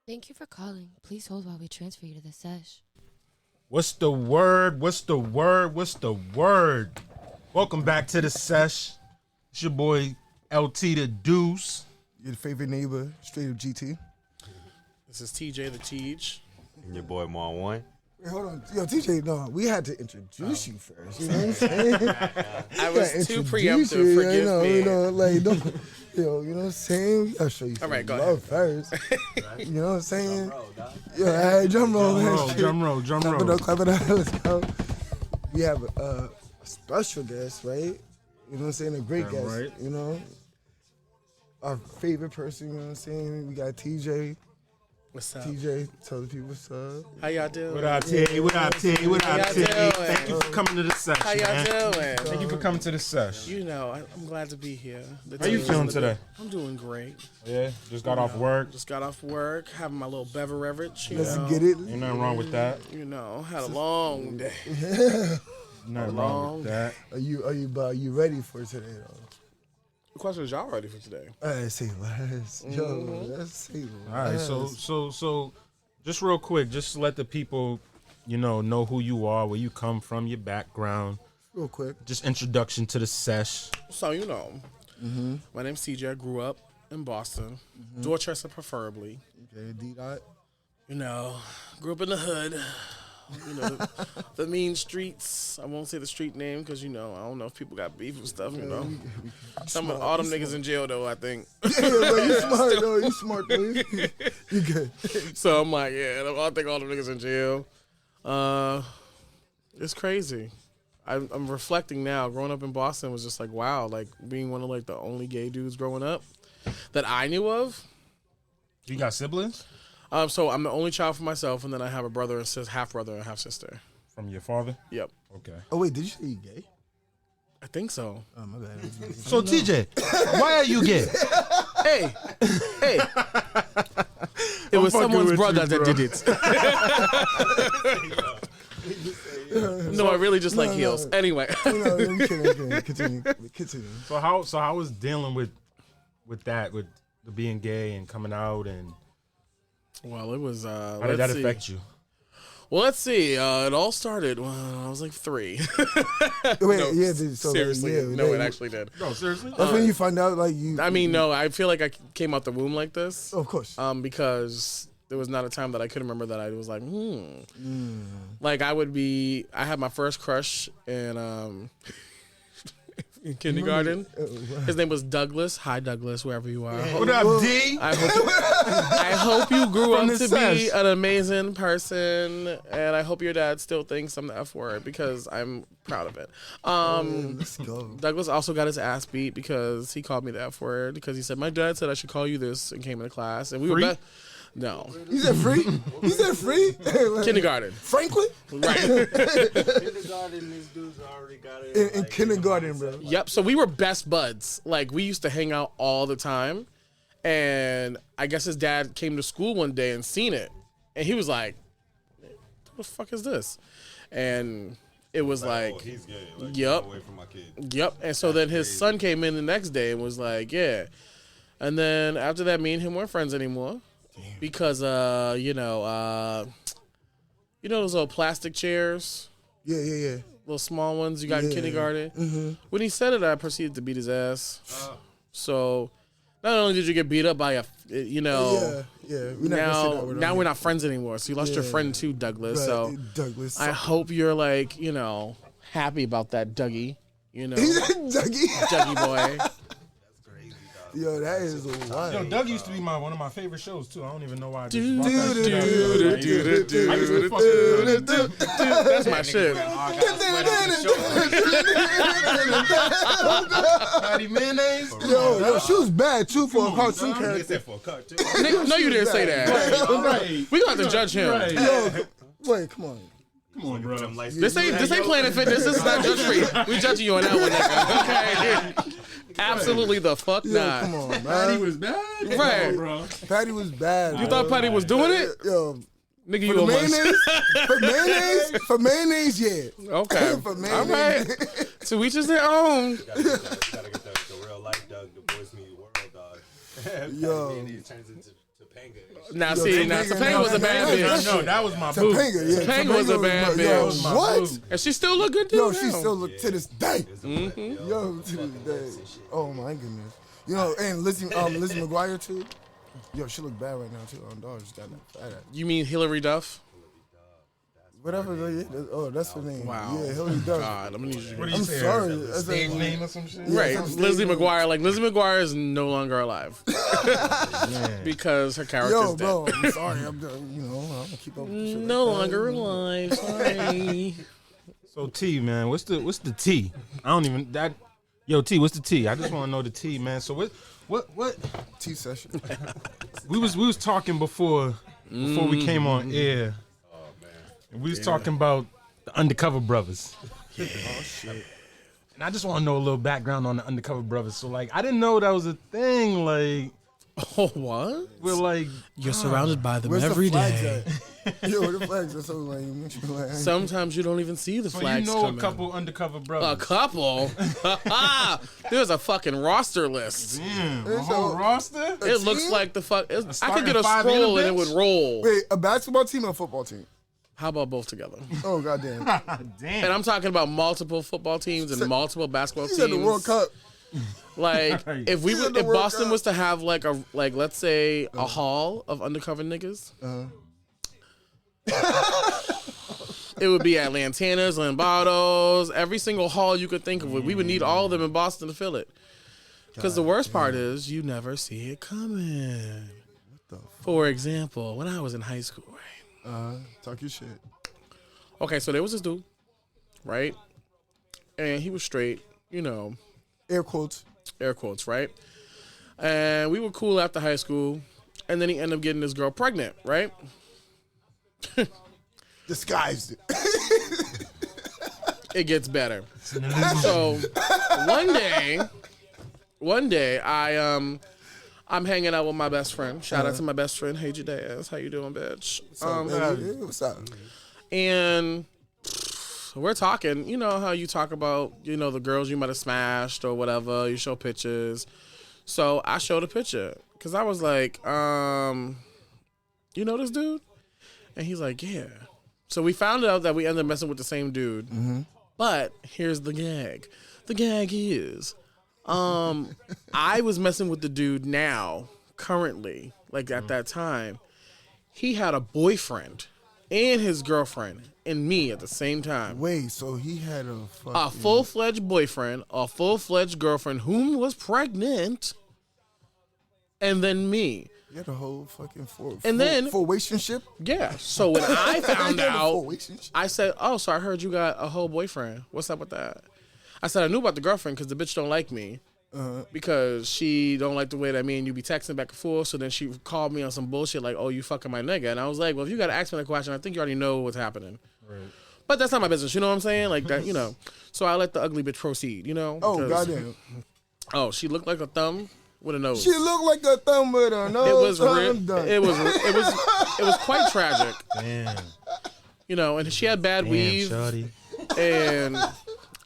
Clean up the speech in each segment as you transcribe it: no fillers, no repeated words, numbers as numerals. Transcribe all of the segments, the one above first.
Thank you for calling. Please hold while we transfer you to the sesh. What's the word? What's the word? What's the word? Welcome back to the sesh. It's your boy LT the Deuce. Your favorite neighbor, straight up GT. This is TJ the Teach. And your boy Mon One. Wait, hold on. Yo, TJ, no, we had to introduce you first. You know what I'm saying? I was too Introduce preemptive. you, Forgive me. Like, don't, you know what I'm saying? I'll show you some All right, go love first. You know what I'm saying? Yeah, hey, drum roll, man. Drum roll. Clap it up, let's go. We have a special guest, right? You know what I'm saying? A great guest, right. you know? Our favorite person, you know what I'm saying? We got TJ. What's up? TJ, tell the people what's up. How y'all doing? What up, T? What up, T? What How up, y'all T? doing? Thank you for coming to the sesh, How y'all man. doing? Thank you for coming to the sesh. You know, I'm glad to be here. How you feeling today? I'm doing great. Yeah, just got off work. Just got off work, having my little beverage. You Let's know. get it. Ain't nothing wrong with that. You know, had a long day. Nothing wrong with that. Are you ready for today though? The question is, y'all ready for today? Say less. Yo, let's say less. All right, so just real quick, just to let the people, know who you are, where you come from, your background. Real quick. Just introduction to the sesh. So, my name's TJ. I grew up in Boston, Dorchester preferably. Okay, D-Dot. Grew up in the hood. The mean streets. I won't say the street name because, I don't know if people got beef and stuff, Some of all them niggas in jail, though, I think. Yeah, bro, you smart, though. You smart, though. You good. So I'm like, yeah, I think all them niggas in jail. It's crazy. I'm reflecting now. Growing up in Boston was just like, wow, like being one of like the only gay dudes growing up that I knew of. You got siblings? So I'm the only child for myself, and then I have a brother and half brother and half sister. From your father? Yep, Okay. Oh, wait, did you say you gay? I think so. Oh, my bad. So TJ, why are you gay? Hey, it was fucking someone's with brother you, that bro. did it. No, I really just like heels. Anyway, No, I'm kidding. Continue. So how was dealing with that, with the being gay and coming out, and well, it was. how did that affect you? Well, let's see. It all started when I was like 3. Wait, No, yeah, seriously, it actually did. No, seriously? That's when you find out, like, you. I mean, no, I feel like I came out the womb like this. Of course. Because there was not a time that I could remember that I was like, Like I had my first crush in kindergarten. His name was Douglas. Hi, Douglas, wherever you are. What up, D? I hope you grew From up the to be sesh. an amazing person, and I hope your dad still thinks I'm the F word because I'm proud of it. Let's go. Douglas also got his ass beat because he called me the F word because he said, my dad said I should call you this, and came into class, and we Free? were no. You said free? You said free? Kindergarten. Franklin? Right. Kindergarten, these dudes already got it. In kindergarten, bro. Yep. So we were best buds. Like we used to hang out all the time. And I guess his dad came to school one day and seen it. And he was like, what the fuck is this? And it was like, Oh, he's gay. Yep. Get away from my kid. yep. And so then his son came in the next day and was like, yeah. And then after that, me and him weren't friends anymore. Damn. Because, you know those little plastic chairs? Yeah. Little small ones you got in Yeah. kindergarten? Mm-hmm. When he said it, I proceeded to beat his ass. So not only did you get beat up by Yeah. We're not gonna say now that word now on we're here. not friends anymore. So you lost your Yeah. friend too, Douglas. Right, So Douglas. I hope you're like, happy about that, Dougie. Dougie. Dougie boy. Yo, that is wild. Yo, Doug used to be one of my favorite shows too. I don't even know why I just Do, brought that do, shit up. do, do, do, I used to do, fuck with Doug. That's my shit. Patty mayonnaise. Yo, she was bad too for a cartoon He character. said for a cut, too. Nigga, no, you didn't say that. Right. We gonna have to judge him. Right. Yo, wait, come on. Come on, bro. This ain't Planet Fitness. This is not judge free. We judging you on that one, nigga. Okay. Absolutely the fuck Yo, not. come on, Patty man. was bad. Come Right. on, bro. Patty was bad. You thought Patty was doing it? Yo, Nigga, for you the almost. for mayonnaise, yeah. Okay. For All mayonnaise. right. To each is their own. You gotta get the real life Doug, the boys meet world dog. Yo. And he turns into Topanga. Now, see, now Topanga was a bad yeah, bitch. No, that was my boo. Topanga, yeah. Topanga was a bad yo, bitch. what? And she still look good, too. Yo, now. she still look to this day. Yo, to this day. Oh my goodness. You know, and Lizzie McGuire too. Yo, she look bad right now too. Dog, she's got that fat ass. You mean Hillary Duff? Whatever. That's her name. Wow. Yeah, Hillary Duff. God, I'm gonna need you to What do you I'm say? sorry. Her That's stage a- name or some shit? Yeah, Right, some Lizzie stage name. McGuire. Like Lizzie McGuire is no longer alive Man. because her character's Yo, dead. bro, I'm sorry. I'm gonna keep up with shit No like that. longer alive. Sorry. So T, man, what's the T? I don't even that. Yo, T, what's the T? I just want to know the T, man. So what? Tea session. We was talking before we came on air. Oh man. And we was talking about the Undercover Brothers. Oh shit. And I just want to know a little background on the Undercover Brothers. So like, I didn't know that was a thing. Like, Oh, what? we're like, You're surrounded by them Where's every the flags day. at? Yo, where the flags at? So like, make sure like, Sometimes you don't even see the so flags you know coming. a couple Undercover A Brothers. couple? There's a fucking roster list. Damn, a It's whole a- roster. It looks team? like the fuck. I could starting get a five and a scroll and it bench? would roll. wait, a basketball team or a football team? How about both together? Oh goddamn. Damn. And I'm talking about multiple football teams and multiple basketball He's teams. in the World Cup. Like Right. if we He's in would, the if World Boston Cup. was to have like let's say a hall of undercover niggas, it would be at Lantana's, Lombardo's, every single hall you could think of. We would need all of them in Boston to fill it. Because the worst part is you never see it coming. For example, when I was in high school, right? Talk your shit. Okay, so there was this dude, right? And he was straight, you know, Air quotes. air quotes, right? And we were cool after high school. And then he ended up getting this girl pregnant, right? Disguised it. It gets better. So one day I'm hanging out with my best friend. Shout out to my best friend, Hey Jadass. How you doing, bitch? What's up? And we're talking, you know how you talk about, you know, the girls you might have smashed or whatever. You show pictures. So I showed a picture because I was like, you know this dude? And he's like, yeah. So we found out that we ended up messing with the same dude. But here's the gag. The gag is, I was messing with the dude now, currently, like at that time. He had a boyfriend and his girlfriend and me at the same time. Wait, so he had a fucking... A full-fledged boyfriend, a full-fledged girlfriend whom was pregnant, and then me. He had a whole fucking then- relationship. Yeah. So when I found out, Relationship. I said, oh, so I heard you got a whole boyfriend. What's up with that? I said, I knew about the girlfriend because the bitch don't like me. Because she don't like the way that me and you be texting back and forth. So then she called me on some bullshit like, oh, you fucking my nigga. And I was like, well, if you got to ask me that question, I think you already know what's happening. Right. But that's not my business. You know what I'm saying? Like that, you know. So I let the ugly bitch proceed, you know? Oh, because- goddamn. Oh, she looked like a thumb with a nose. She looked like a thumb with a nose. It was I'm done. it was quite tragic. Damn. You know, and she had bad weave. shorty. And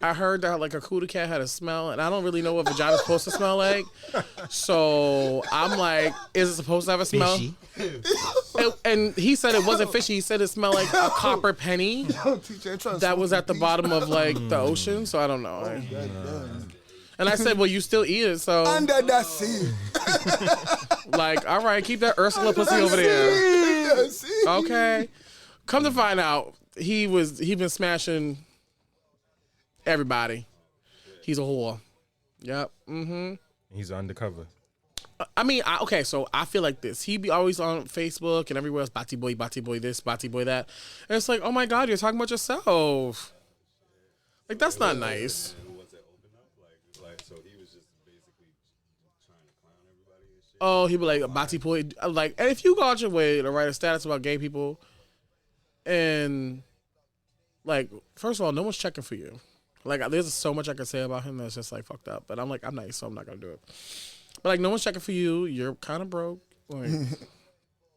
I heard that like a cootie cat had a smell, and I don't really know what vagina's supposed to smell like. So I'm like, is it supposed to have a smell? Fishy. And he said it wasn't fishy. He said it smelled like a copper penny that was at the bottom of like the ocean. So I don't know. And I said, well, you still eat it, so Under the sea. like, all right, keep that Ursula pussy over there. Okay. Come to find out, he been smashing everybody. He's a whore. Yep. Mm-hmm. He's undercover. I mean, okay, so I feel like this. He be always on Facebook and everywhere else, Bati boy this, Bati boy that. And it's like, oh my God, you're talking about yourself. Like, that's not nice. Oh, he be like, Bati boy. Like, and if you go out your way to write a status about gay people, and, like, first of all, no one's checking for you. Like, there's so much I can say about him that's just, like, fucked up. But I'm like, I'm nice, so I'm not going to do it. But, like, no one's checking for you. You're kind of broke. Like,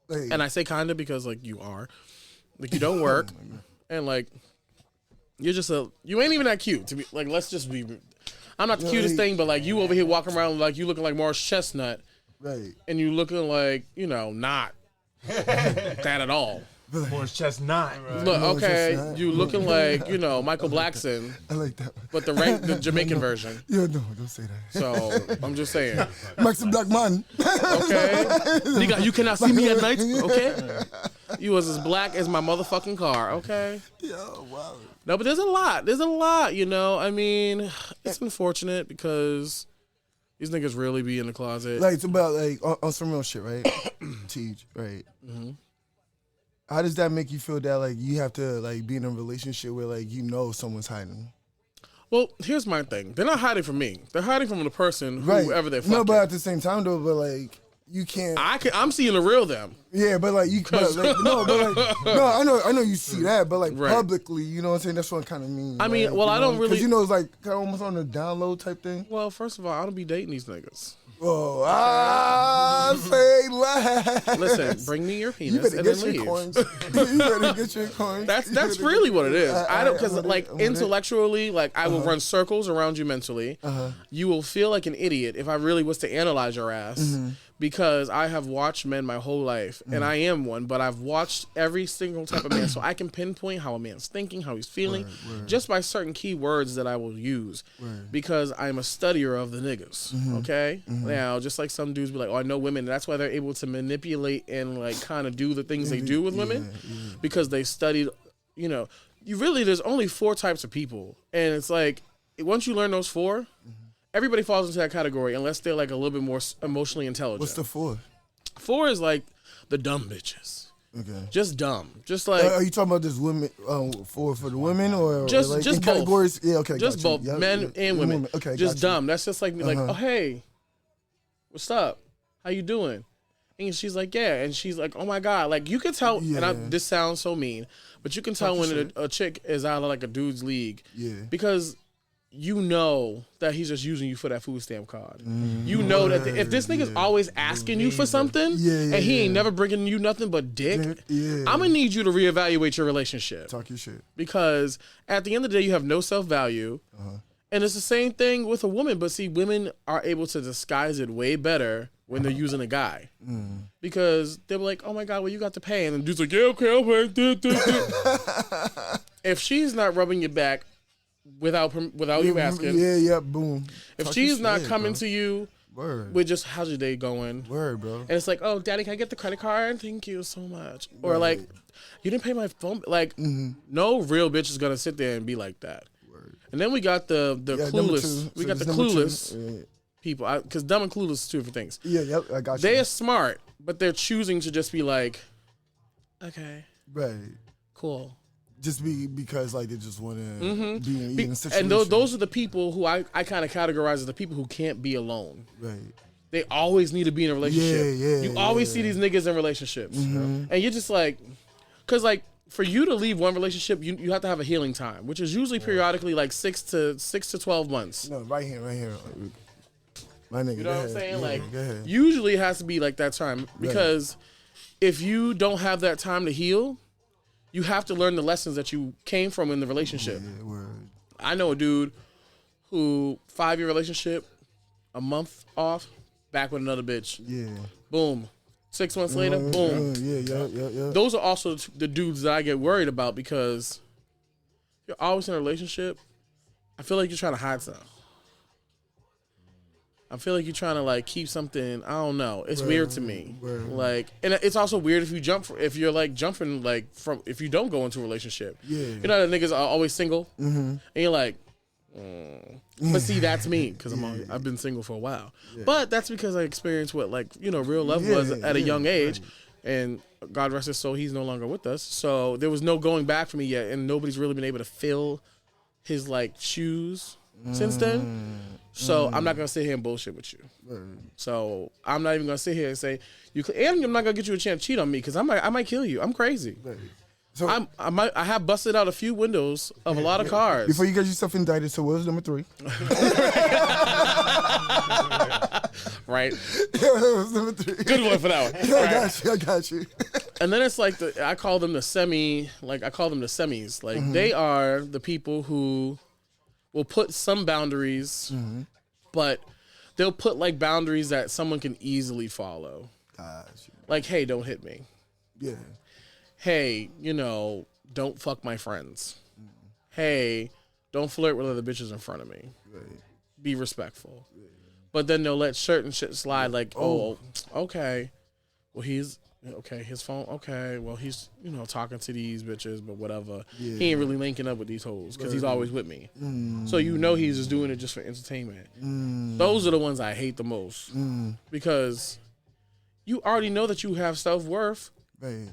Hey, and I say kind of because, like, you are. Like, you don't work. And, like, you're just you ain't even that cute. To be like, let's just be. I'm not the cutest thing, but, like, you over here walking around like you looking like Morris Chestnut. right. And you looking like, you know, not. that at all. Orange chestnut. Look, No, okay, it's just not. you looking like, Michael Blackson, I like that. but the Jamaican version. Yeah, no, don't say that. So I'm just saying. Max the Black Man. Okay, nigga, you cannot see me at night. Okay, you was as black as my motherfucking car. Okay. Yo, wow. No, but there's a lot. There's a lot. I mean, it's unfortunate because these niggas really be in the closet. Like, it's about, like, on some real shit, right? Teach, right? Mm-hmm. How does that make you feel that, like, you have to, like, be in a relationship where, like, someone's hiding? Well, here's my thing. They're not hiding from me. They're hiding from the person, Right. whoever they're fucking. No, but at the same time, though, but, like, you can't. I'm seeing the real them. Yeah, but like no, I know you see that, but like Right. publicly, you know what I'm saying? That's what I kind of mean. I mean, like, well, I don't really- because it's like kind of almost on the download type thing. Well, first of all, I don't be dating these niggas. Oh, say less. Listen, bring me your You penis better and get then your leave. coins. You better get your coins. That's really what it is. I don't, because I'm with like it, I'm with it. intellectually, like I will run circles around you mentally. You will feel like an idiot if I really was to analyze your ass, because I have watched men my whole life, and I am one. But I've watched every single type of man, so I can pinpoint how a man's thinking, how he's feeling, just by certain key words that I will use, because I'm a studier of the niggas. Okay, now just like some dudes be like, oh, I know women, and that's why they're able to manipulate and like kind of do the things they do with women, because they studied. There's only 4 types of people, and it's like once you learn those 4, everybody falls into that category unless they're like a little bit more emotionally intelligent. What's the 4? 4 is like the dumb bitches. Okay. Just dumb. Just like Are you talking about this women for the women or Just- like just in both. categories? Yeah, okay. just got you. both Yep, men yep. and women. Okay, just got you. dumb. That's just like me, like, oh hey, what's up? How you doing? And she's like, yeah. And she's like, oh my God. Like you can tell, Yeah. this sounds so mean, but you can tell Talk your when a chick is out of like a dude's league. Yeah. Because you know that he's just using you for that food stamp card. You know that if this nigga's always asking you for something, and he ain't never bringing you nothing but dick, Yeah. I'm gonna need you to reevaluate your relationship. Talk your shit. Because at the end of the day, you have no self-value. And it's the same thing with a woman. But see, women are able to disguise it way better when they're using a guy. Because they're like, oh my God, well, you got to pay. And the dude's like, yeah, okay, I'll pay. If she's not rubbing your back without you asking, Yeah, boom. if Talk she's your not shit, coming bro. to you Word. with just, how's your day going? Word, bro. And it's like, oh, daddy, can I get the credit card? Thank you so much. Or like, you didn't pay my phone. Like, no real bitch is going to sit there and be like that. And then we got the Yeah, number clueless. two. We So got the there's number two. clueless people. Because dumb and clueless is 2 different things. Yeah, yep, I got you. They're smart, but they're choosing to just be like, okay, Right. cool. Just because like they just want to be in a situation. And those are the people who I kind of categorize as the people who can't be alone. Right. They always need to be in a relationship. Yeah, You always see these niggas in relationships. And you're just like, because like, for you to leave one relationship, you have to have a healing time, which is usually periodically like 6 to 12 months. No, right here. My nigga. You know what I'm saying? Like, go ahead. usually it has to be like that time, because if you don't have that time to heal, you have to learn the lessons that you came from in the relationship. Yeah, word. I know a dude who 5-year relationship, a month off, back with another bitch. Yeah. Boom. 6 months later, boom. Yeah. Those are also the dudes that I get worried about, because you're always in a relationship. I feel like you're trying to hide something. I feel like you're trying to like keep something. I don't know. It's weird to me. Like, and it's also weird if you if you're like jumping like from if you don't go into a relationship. Yeah. You know that niggas are always single, and you're like. But see, that's me because I've been single for a while. But that's because I experienced what real love was at a young age, and God rest his soul, he's no longer with us. So there was no going back for me yet, and nobody's really been able to fill his like shoes since then. So I'm not gonna sit here and bullshit with you. So I'm not even gonna sit here and say you. And I'm not gonna get you a chance to cheat on me because I might kill you. I'm crazy. So I have busted out a few windows of a lot of cars. before you get yourself indicted, so what was number 3? Right. That was number 3. Good one for that one. I got you. And then it's like I call them the semis. Like they are the people who will put some boundaries, but they'll put like boundaries that someone can easily follow. Got you. Like, hey, don't hit me. Yeah. Hey, don't fuck my friends. Hey, don't flirt with other bitches in front of me. Right. Be respectful. But then they'll let certain shit slide like, oh, okay. Well, his phone, okay. Well, he's, talking to these bitches, but whatever. Yeah. He ain't really linking up with these hoes because he's always with me. So he's just doing it just for entertainment. Those are the ones I hate the most because you already know that you have self-worth. Right.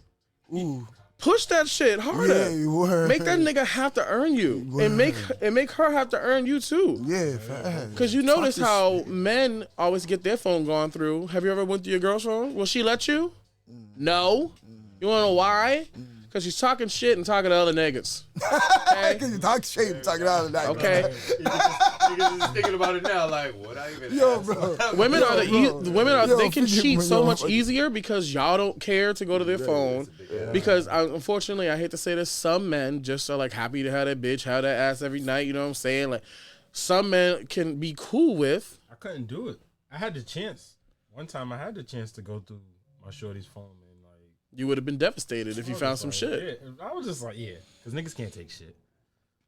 Ooh. Push that shit harder. Yeah, word. Make that nigga have to earn you, and make her have to earn you too. Yeah, fast. Because you notice how men always get their phone gone through. Have you ever went through your girl's phone? Will she let you? No. You want to know why? Because she's talking shit and talking to other niggas. Okay? Because you talk shit and talking out of that. Okay. Niggas is thinking about it now, like, what I even asked? Bro. Women they can cheat so much easier. easier because y'all don't care to go to their phone. Because unfortunately, I hate to say this, some men just are like happy to have that bitch, have that ass every night. You know what I'm saying? Like, some men can be cool with. I couldn't do it. I had the chance. One time I had the chance to go through my shorty's phone, man. You would have been devastated if you found some shit. Yeah, I was just like, because niggas can't take shit.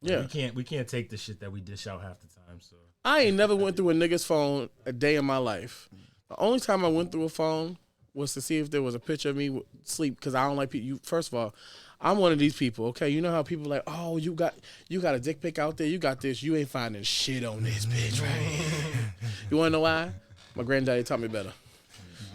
Yeah, we can't take the shit that we dish out half the time. So I ain't never went through a nigga's phone a day in my life. The only time I went through a phone was to see if there was a picture of me sleep because I don't like people. First of all, I'm one of these people. Okay, you know how people like, oh, you got a dick pic out there, you got this, you ain't finding shit on this bitch, right? You wanna know why? My granddaddy taught me better.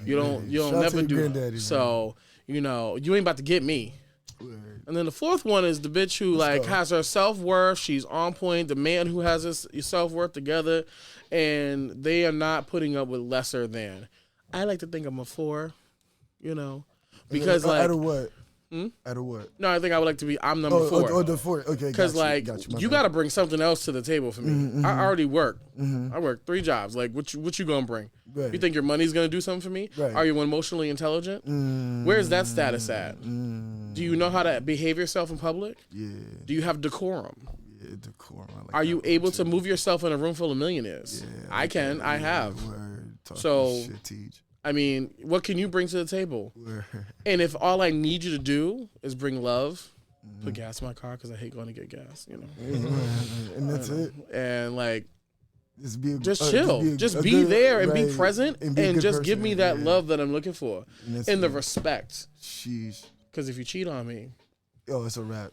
You don't never do it. So. You ain't about to get me. Word. And then the fourth one is the bitch who has her self-worth. She's on point. The man who has his self-worth together, and they are not putting up with lesser than. I like to think I'm a 4, because out of what? Out of what? No, I think I would like to be. I'm number 4. Oh, the 4. Okay, because you got to bring something else to the table for me. Mm-hmm. I already work. Mm-hmm. I work 3 jobs. Like, what you gonna bring? Right. You think your money's gonna do something for me? Right. Are you emotionally intelligent? Where's that status at? Do you know how to behave yourself in public? Yeah. Do you have decorum? Yeah, decorum. Are you able to move yourself in a room full of millionaires? Yeah, I can. I have. Word. So. Shit, teach. I mean, what can you bring to the table? And if all I need you to do is bring love, put gas in my car because I hate going to get gas, And that's it. And just chill. Just be there and be present and just give me that love that I'm looking for. And the respect. Sheesh. Because if you cheat on me. Yo, it's a wrap.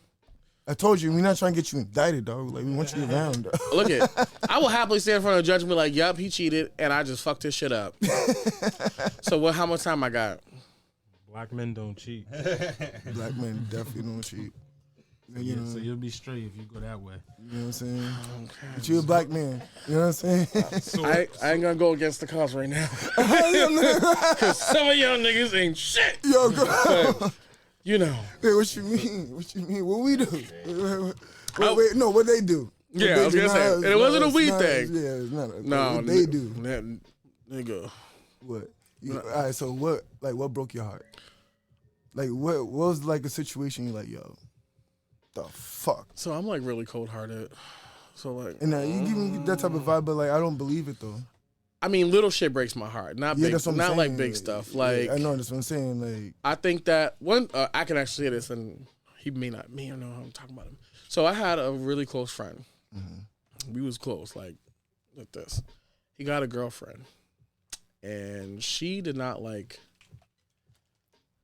I told you, we're not trying to get you indicted, dog. Like, we want you around, dog. Look I will happily stand in front of a judge and be like, yup, he cheated, and I just fucked his shit up. So how much time I got? Black men don't cheat. Black men definitely don't cheat. So you'll be straight if you go that way. You know what I'm saying? Okay. But you're a black man. You know what I'm saying? I ain't gonna go against the cause right now. Because some of y'all niggas ain't shit. Yo, go. Hey, what you mean? What you mean? What we do? Wait, no, what they do? Yeah, I was gonna say. And it wasn't a weed thing. Yeah, it's not. No, what they do. Nigga. What? All right, so what broke your heart? Like, what was like a situation you like, yo, the fuck? So I'm like really cold hearted. So like, and you give me that type of vibe, but like I don't believe it though. I mean, little shit breaks my heart, not big, not like big stuff. Like, I know that's what I'm saying. Like, I think that one, I can actually say this, and he may not know how I'm talking about him. So I had a really close friend. We was close, like this. He got a girlfriend, and she did not like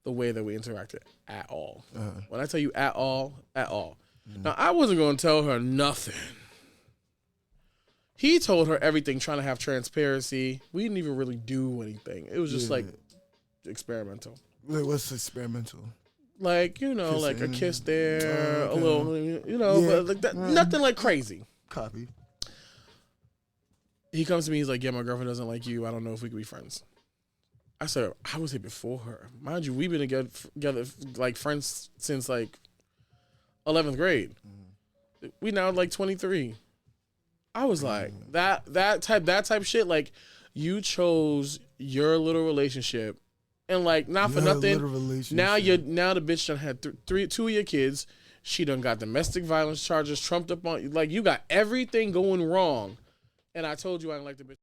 the way that we interacted at all. When I tell you at all. Now, I wasn't going to tell her nothing. He told her everything, trying to have transparency. We didn't even really do anything. It was just like experimental. Wait, what's experimental? Like, kissing. Like a kiss there, a little, but like that, nothing like crazy. Copy. He comes to me, he's like, yeah, my girlfriend doesn't like you. I don't know if we could be friends. I said, I was here before her. Mind you, we've been together like friends since like 11th grade. We now like 23. I was like, that type shit, like, you chose your little relationship, and like, not for nothing. Now the bitch done had 2 of your kids. She done got domestic violence charges trumped up on, like, you got everything going wrong. And I told you I didn't like the bitch.